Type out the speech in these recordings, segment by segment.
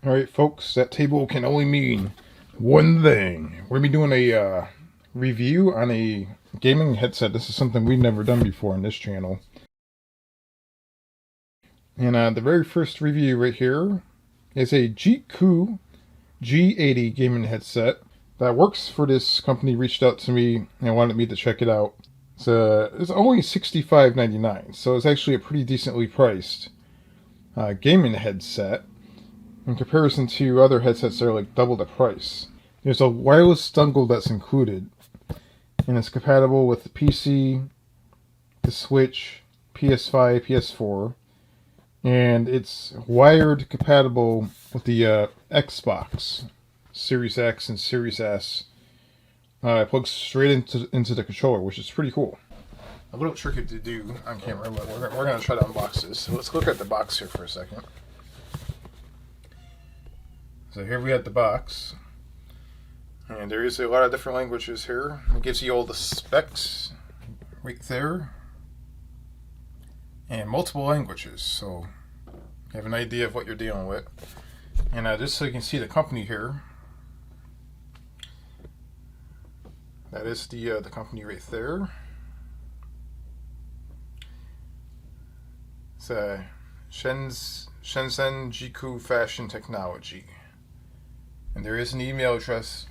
Alright folks, that table can only mean one thing. We're going to be doing a review on a gaming headset. This is something we've never done before on this channel. And the very first review right here is a Jeecoo G80 gaming headset that works for this company. Reached out to me and wanted me to check it out. It's only $65.99, so it's actually a pretty decently priced gaming headset in comparison to other headsets that are like double the price. There's a wireless dongle that's included, and it's compatible with the PC, the Switch, PS5, PS4, and it's wired compatible with the Xbox Series X and Series S. It plugs straight into the controller, which is pretty cool. A little tricky to do on camera, but we're going to try to unbox this. So let's look at the box here for a second. So here we have the box. And there is a lot of different languages here. It gives you all the specs right there. And multiple languages, so you have an idea of what you're dealing with. And just so you can see the company here. That is the company right there. It's Shenzhen Jeecoo Fashion Technology. And there is an email address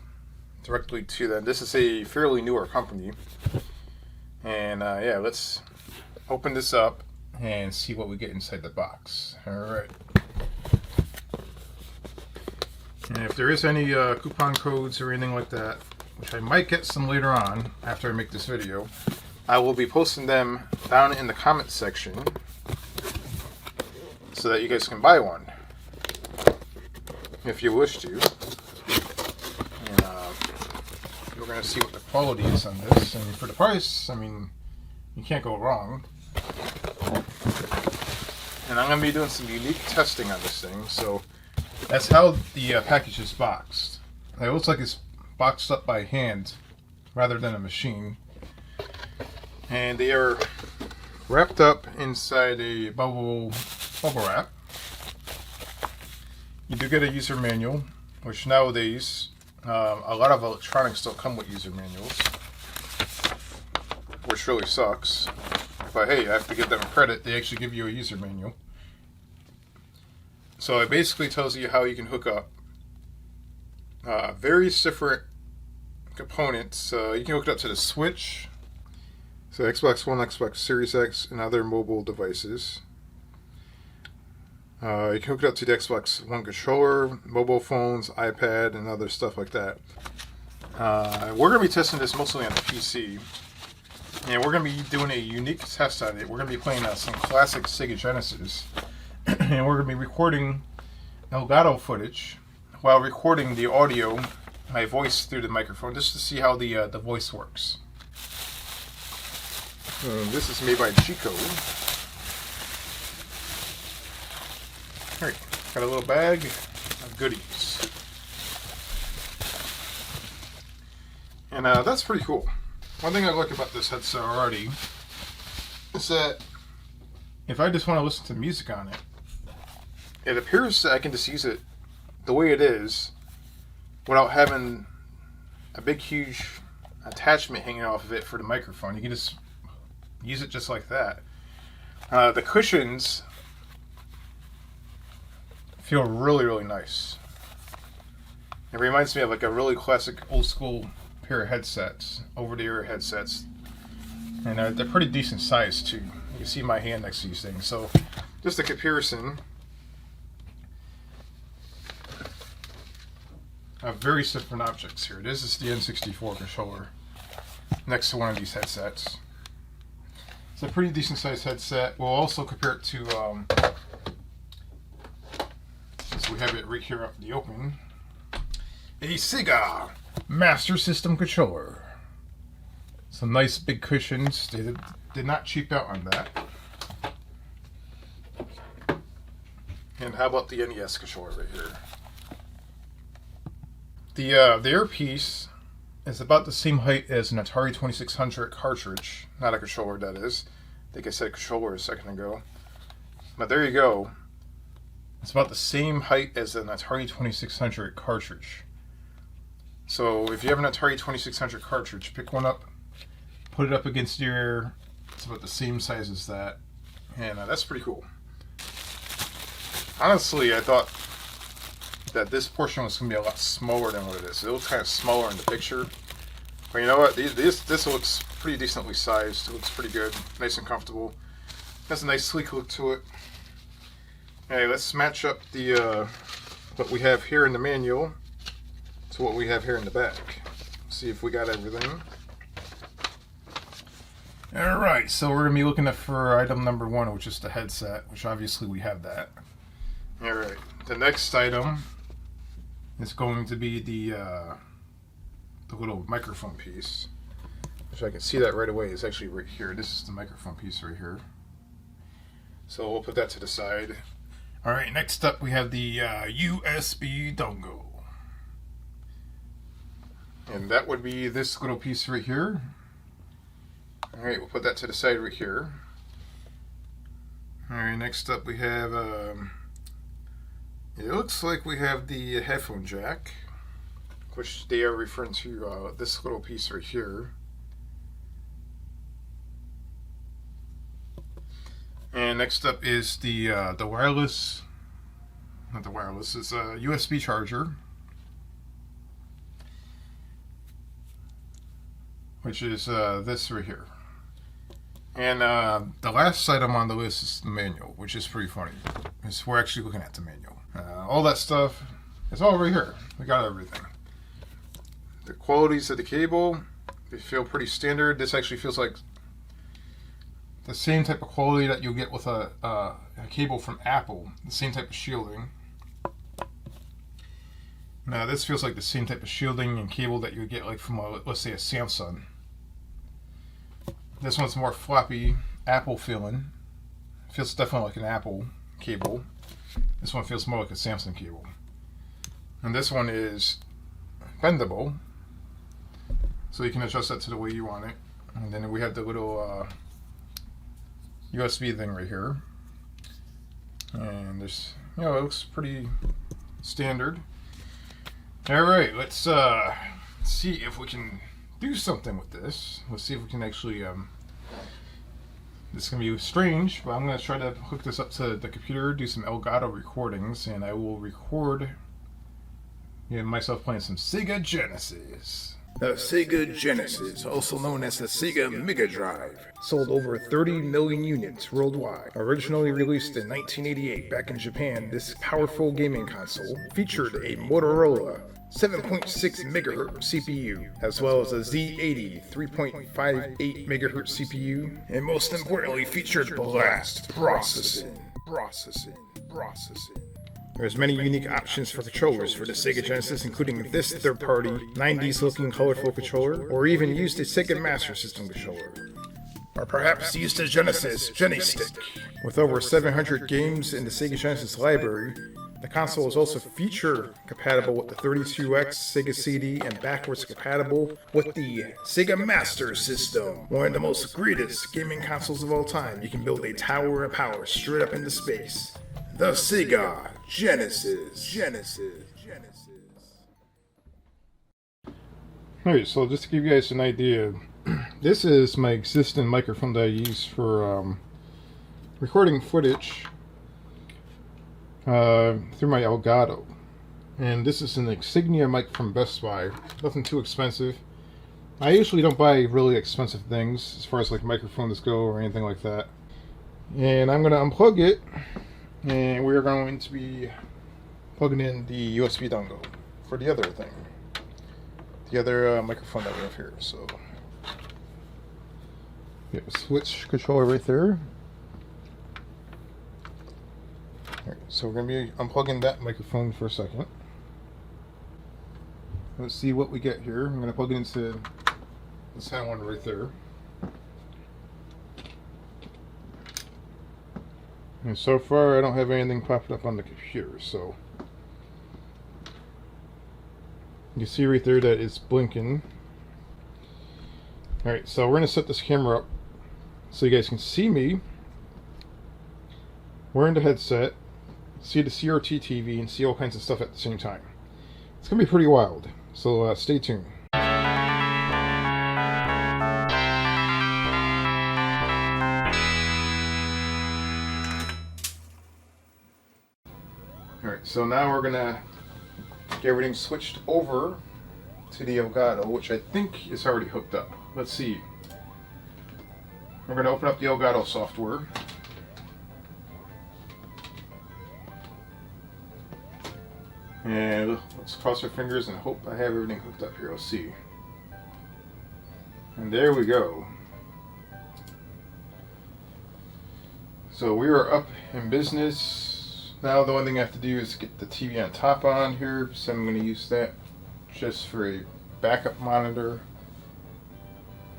directly to them. This is a fairly newer company. And yeah, let's open this up and see what we get inside the box. Alright. And if there is any coupon codes or anything like that, which I might get some later on after I make this video, I will be posting them down in the comment section so that you guys can buy one if you wish to. And you're going to see what the quality is on this, and for the price, I mean, you can't go wrong. And I'm going to be doing some unique testing on this thing, so that's how the package is boxed. It looks like it's boxed up by hand rather than a machine, and they are wrapped up inside a bubble wrap. You do get a user manual, which nowadays a lot of electronics don't come with user manuals, which really sucks, but hey, I have to give them credit. They actually give you a user manual. So it basically tells you how you can hook up various different components. You can hook it up to the Switch, so Xbox One, Xbox Series X, and other mobile devices. You can hook it up to the Xbox One controller, mobile phones, iPad, and other stuff like that. We're going to be testing this mostly on the PC, and we're going to be doing a unique test on it. We're going to be playing some classic Sega Genesis, and we're going to be recording Elgato footage while recording the audio, my voice through the microphone, just to see how the voice works. This is made by Jeecoo. Alright, got a little bag of goodies. And that's pretty cool. One thing I like about this headset already is that if I just want to listen to music on it, it appears that I can just use it the way it is without having a big huge attachment hanging off of it for the microphone. You can just use it just like that. The cushions feel really, really nice. It reminds me of like a really classic old school pair of headsets, over-the-ear headsets, and they're pretty decent size too. You can see my hand next to these things. So just a comparison of various different objects here. This is the N64 Controller next to one of these headsets. It's a pretty decent sized headset. We'll also compare it to, since we have it right here up in the open, a Sega Master System Controller. Some nice big cushions. They did not cheap out on that. And how about the NES controller right here? The earpiece is about the same height as an Atari 2600 cartridge. Not a controller, that is. I think I said controller a second ago. But there you go. It's about the same height as an Atari 2600 cartridge. So if you have an Atari 2600 cartridge, pick one up, put it up against your, it's about the same size as that, and that's pretty cool. Honestly, I thought that this portion was going to be a lot smaller than what it is. It looks kind of smaller in the picture. But you know what? This looks pretty decently sized. It looks pretty good. Nice and comfortable. Has a nice sleek look to it. Okay, let's match up the what we have here in the manual to what we have here in the back. See if we got everything. Alright, so we're going to be looking for item number 1, which is the headset, which obviously we have that. Alright, the next item is going to be the little microphone piece, which I can see that right away is actually right here. This is the microphone piece right here. So we'll put that to the side. Alright, next up we have the USB dongle. And that would be this little piece right here. Alright, we'll put that to the side right here. Alright, next up we have, it looks like we have the headphone jack, which they are referring to this little piece right here. And next up is the wireless, not the wireless, it's a USB charger, which is this right here. And the last item on the list is the manual, which is pretty funny. We're actually looking at the manual. All that stuff is all right here. We got everything. The qualities of the cable, they feel pretty standard. This actually feels like the same type of quality that you'll get with a cable from Apple. The same type of shielding. Now this feels like the same type of shielding and cable that you get like from let's say a Samsung. This one's more floppy, Apple feeling. Feels definitely like an Apple cable. This one feels more like a Samsung cable. And this one is bendable, so you can adjust that to the way you want it. And then we have the little USB thing right here. And there's, you know, it looks pretty standard. Alright, let's see if we can do something with this. Let's see if we can actually, this is going to be strange, but I'm going to try to hook this up to the computer, do some Elgato recordings, and I will record myself playing some Sega Genesis. The Sega Genesis, also known as the Sega Mega Drive, sold over 30 million units worldwide. Originally released in 1988 back in Japan, this powerful gaming console featured a Motorola 7.6 MHz CPU, as well as a Z80 3.58 MHz CPU, and most importantly featured blast processing. There's many unique options for controllers for the Sega Genesis, including this third-party 90s looking colorful controller, or even used a Sega Master System controller. Or perhaps used a Genesis Genistick. With over 700 games in the Sega Genesis library, the console is also feature compatible with the 32X Sega CD and backwards compatible with the Sega Master System. One of the most greatest gaming consoles of all time. You can build a tower of power straight up into space. The Sega Genesis. Alright, so just to give you guys an idea, this is my existing microphone that I use for recording footage through my Elgato. And this is an Insignia mic from Best Buy. Nothing too expensive. I usually don't buy really expensive things as far as like microphones go or anything like that. And I'm going to unplug it. And we're going to be plugging in the USB dongle for the other thing. The other microphone that we have here. So, we have a switch controller right there. Alright, so we're going to be unplugging that microphone for a second. Let's see what we get here. I'm going to plug it into this one right there. And so far I don't have anything popping up on the computer, so you can see right there that it's blinking. Alright, so we're going to set this camera up so you guys can see me wearing the headset, see the CRT TV, and see all kinds of stuff at the same time. It's going to be pretty wild, so stay tuned. Alright, so now we're going to get everything switched over to the Elgato, which I think is already hooked up. Let's see. We're going to open up the Elgato software. And let's cross our fingers and hope I have everything hooked up here. Let's see. And there we go. So we are up in business. Now the only thing I have to do is get the TV on top on here. So I'm going to use that just for a backup monitor.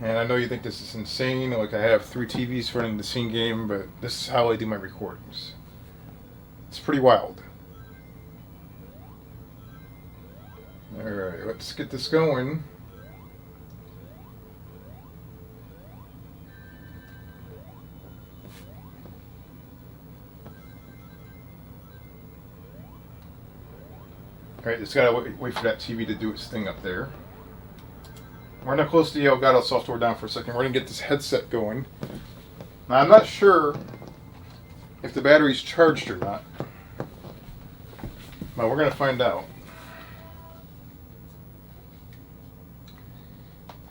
And I know you think this is insane. Like, I have 3 TVs running the same game, but this is how I do my recordings. It's pretty wild. Alright, let's get this going. Alright, just gotta wait for that TV to do its thing up there. We're gonna close the Elgato software down for a second. We're gonna get this headset going. Now, I'm not sure if the battery's charged or not, but we're gonna find out.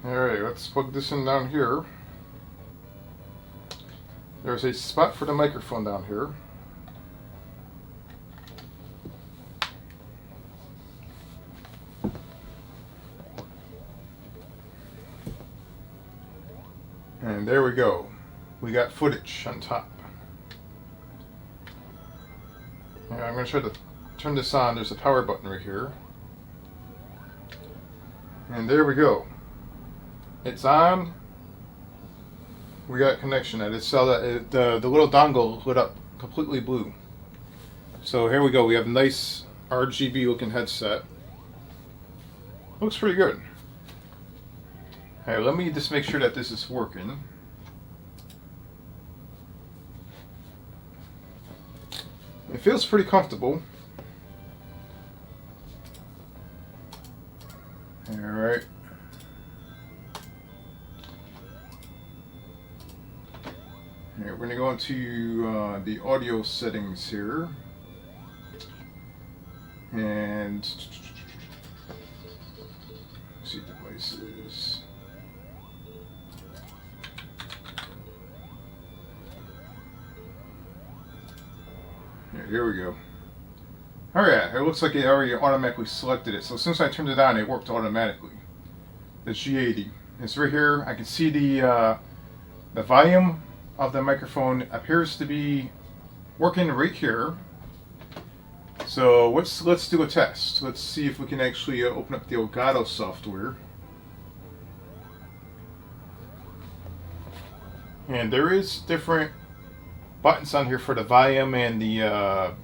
Alright, let's plug this in down here. There's a spot for the microphone down here. And there we go. We got footage on top. Yeah, I'm going to try to turn this on. There's a power button right here. And there we go. It's on. We got connection. I just saw that the little dongle lit up completely blue. So here we go. We have a nice RGB looking headset. Looks pretty good. Alright, let me just make sure that this is working. It feels pretty comfortable. Alright. We're going to go into the audio settings here. And see devices. Here we go. Alright, it looks like it already automatically selected it. So since I turned it on, it worked automatically. The G80. It's right here. I can see the volume of the microphone appears to be working right here. So let's do a test. Let's see if we can actually open up the Elgato software. And there is different buttons on here for the volume and the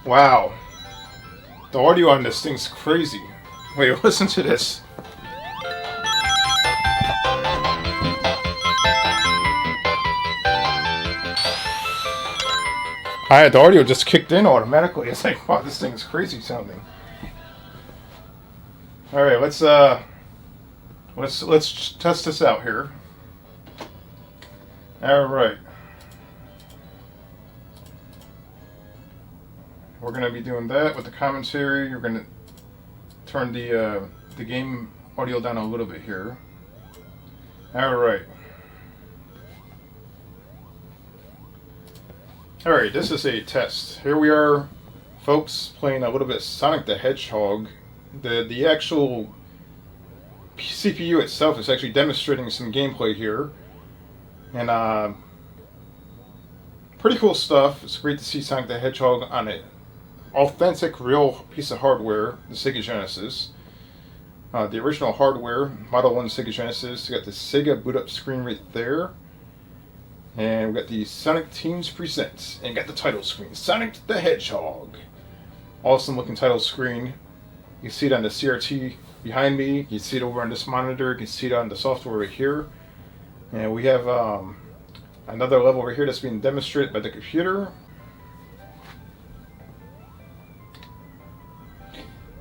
wow, the audio on this thing's crazy. Wait, listen to this. The audio just kicked in automatically. It's like, wow, this thing is crazy sounding. All right, let's test this out here. All right, we're going to be doing that with the commentary. You're going to turn the game audio down a little bit here. All right. Alright, this is a test. Here we are, folks, playing a little bit of Sonic the Hedgehog. The actual CPU itself is actually demonstrating some gameplay here. And pretty cool stuff. It's great to see Sonic the Hedgehog on an authentic, real piece of hardware, the Sega Genesis. The original hardware, Model 1 Sega Genesis. You got the Sega boot up screen right there. And we got the Sonic Teams Presents, and got the title screen, Sonic the Hedgehog. Awesome looking title screen. You can see it on the CRT behind me. You can see it over on this monitor. You can see it on the software right here. And we have another level over here that's being demonstrated by the computer.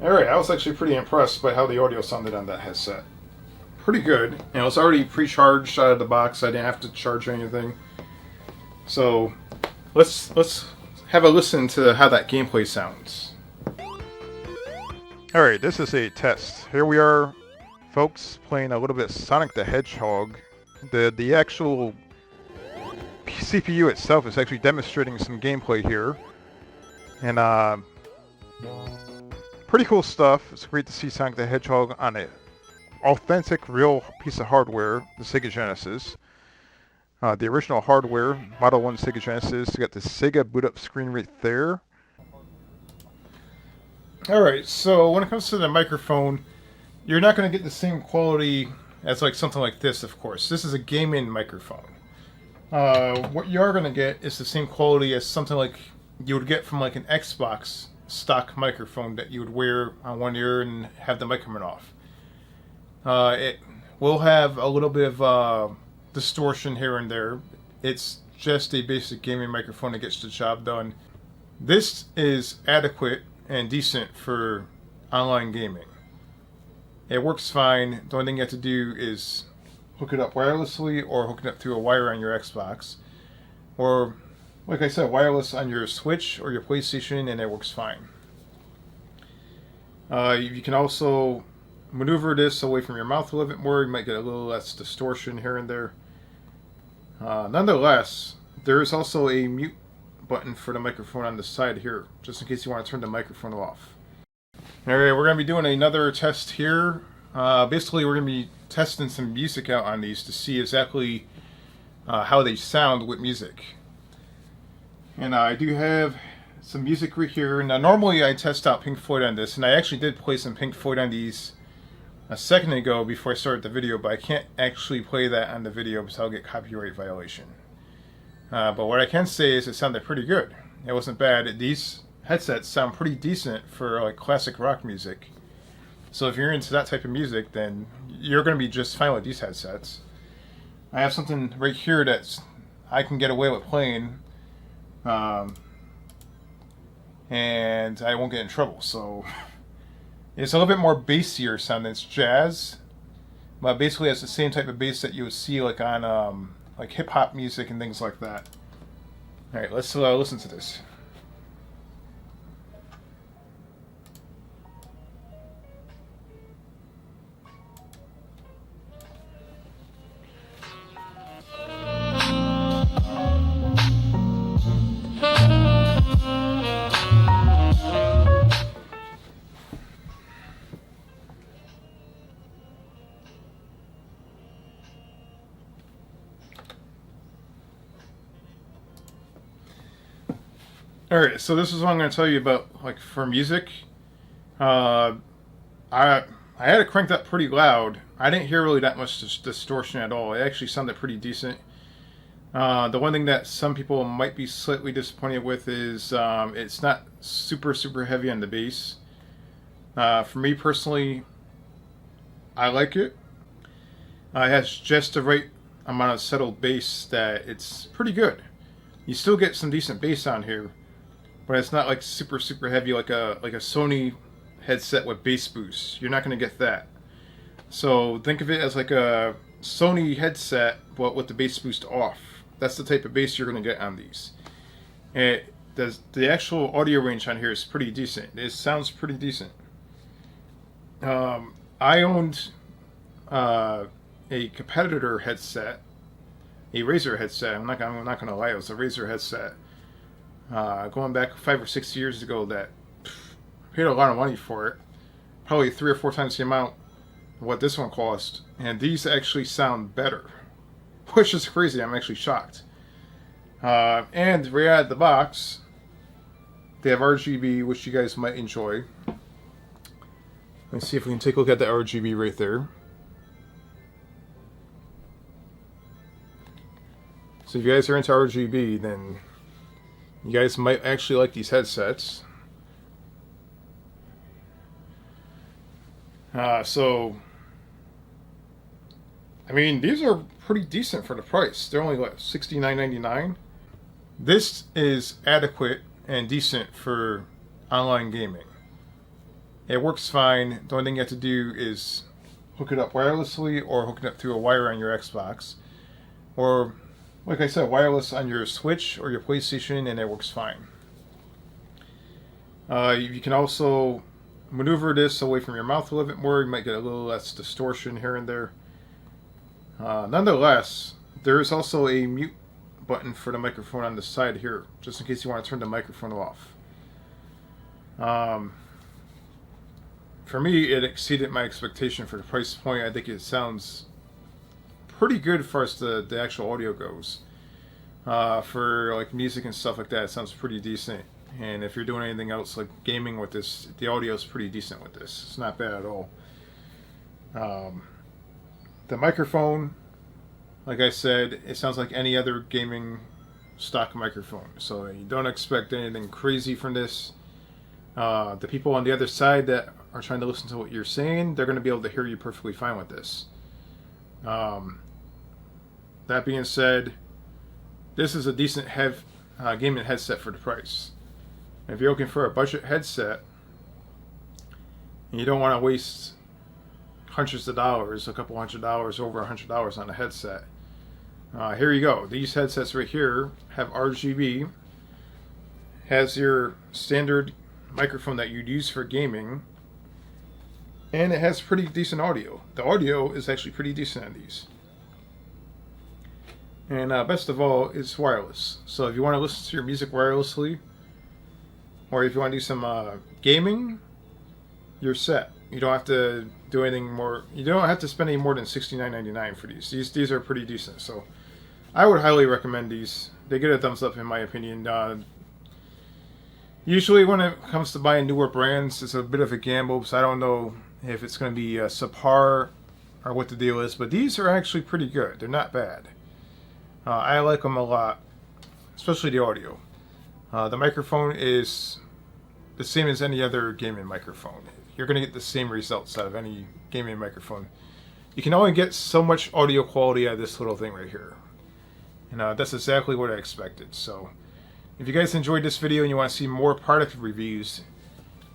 Alright, I was actually pretty impressed by how the audio sounded on that headset. Pretty good. And it was already pre-charged out of the box. I didn't have to charge anything. So let's have a listen to how that gameplay sounds. Alright, this is a test. Here we are, folks, playing a little bit Sonic the Hedgehog. The actual CPU itself is actually demonstrating some gameplay here. And pretty cool stuff. It's great to see Sonic the Hedgehog on an authentic, real piece of hardware, the Sega Genesis. The original hardware, Model 1 Sega Genesis. You got the Sega boot up screen right there. Alright, so when it comes to the microphone, you're not going to get the same quality as like something like this, of course. This is a gaming microphone. What you are going to get is the same quality as something like you would get from like an Xbox stock microphone that you would wear on one ear and have the microphone off. It will have a little bit of distortion here and there. It's just a basic gaming microphone that gets the job done. This is adequate and decent for online gaming. It works fine. The only thing you have to do is hook it up wirelessly or hook it up through a wire on your Xbox. Or, like I said, wireless on your Switch or your PlayStation, and it works fine. You can also maneuver this away from your mouth a little bit more. You might get a little less distortion here and there. Nonetheless, there is also a mute button for the microphone on the side here, just in case you want to turn the microphone off. Alright, we're going to be doing another test here. Basically, we're going to be testing some music out on these to see exactly how they sound with music. And I do have some music right here. Now, normally I test out Pink Floyd on this, and I actually did play some Pink Floyd on these a second ago before I started the video, but I can't actually play that on the video because I'll get copyright violation. But what I can say is it sounded pretty good. It wasn't bad. These headsets sound pretty decent for like classic rock music. So if you're into that type of music, then you're going to be just fine with these headsets. I have something right here that's I can get away with playing, and I won't get in trouble. So it's a little bit more bassier sounding. It's jazz, but basically it's the same type of bass that you would see like on like hip hop music and things like that. All right, let's listen to this. Alright, so this is what I'm going to tell you about, like, for music. I had it cranked up pretty loud. I didn't hear really that much distortion at all. It actually sounded pretty decent. The one thing that some people might be slightly disappointed with is it's not super heavy on the bass. For me personally, I like it. It has just the right amount of settled bass that it's pretty good. You still get some decent bass on here, but it's not like super heavy like a Sony headset with bass boost. You're not going to get that. So think of it as like a Sony headset, but with the bass boost off. That's the type of bass you're going to get on these. And the actual audio range on here is pretty decent. It sounds pretty decent. I owned a competitor headset, a Razer headset. I'm not going to lie, it was a Razer headset. Going back 5 or 6 years ago, that paid a lot of money for it, probably 3 or 4 times the amount of what this one cost, and these actually sound better, which is crazy. I'm actually shocked. And right out of the box, they have RGB, which you guys might enjoy. Let's see if we can take a look at the RGB right there. So if you guys are into RGB, then you guys might actually like these headsets. So I mean, these are pretty decent for the price. They're only like $69.99. This is adequate and decent for online gaming. It works fine. The only thing you have to do is hook it up wirelessly or hook it up through a wire on your Xbox. Or, like I said, wireless on your Switch or your PlayStation, and it works fine. You can also maneuver this away from your mouth a little bit more. You might get a little less distortion here and there. Nonetheless, there is also a mute button for the microphone on the side here, just in case you want to turn the microphone off. For me, it exceeded my expectation for the price point. I think it sounds pretty good as far as the actual audio goes. For like music and stuff like that, it sounds pretty decent. And if you're doing anything else like gaming with this, the audio is pretty decent with this. It's not bad at all. The microphone, like I said, it sounds like any other gaming stock microphone. So you don't expect anything crazy from this. The people on the other side that are trying to listen to what you're saying, they're going to be able to hear you perfectly fine with this. That being said, this is a decent gaming headset for the price. If you're looking for a budget headset and you don't want to waste hundreds of dollars, a couple $100, over $100 on a headset, here you go. These headsets right here have RGB, has your standard microphone that you'd use for gaming, and it has pretty decent audio. The audio is actually pretty decent on these. And best of all, it's wireless. So if you want to listen to your music wirelessly, or if you want to do some gaming, you're set. You don't have to do anything more. You don't have to spend any more than $69.99 for these. These are pretty decent. So I would highly recommend these. They get a thumbs up in my opinion. Usually when it comes to buying newer brands, it's a bit of a gamble, so I don't know if it's going to be subpar or what the deal is. But these are actually pretty good. They're not bad. I like them a lot, especially the audio. The microphone is the same as any other gaming microphone. You're going to get the same results out of any gaming microphone. You can only get so much audio quality out of this little thing right here. And that's exactly what I expected. So if you guys enjoyed this video and you want to see more product reviews,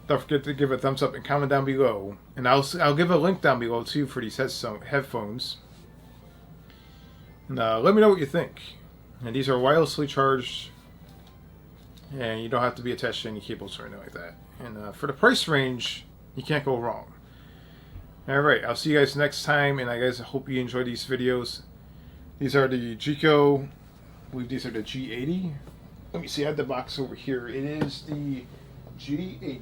don't forget to give a thumbs up and comment down below. And I'll give a link down below too for these headphones. And let me know what you think. And these are wirelessly charged, and you don't have to be attached to any cables or anything like that. And for the price range, you can't go wrong. Alright, I'll see you guys next time, and I hope you enjoy these videos. These are the Jeecoo, I believe these are the G80. Let me see, I have the box over here. It is the G80.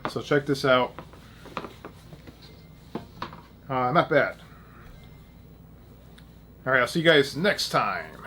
So check this out. Not bad. Alright, I'll see you guys next time.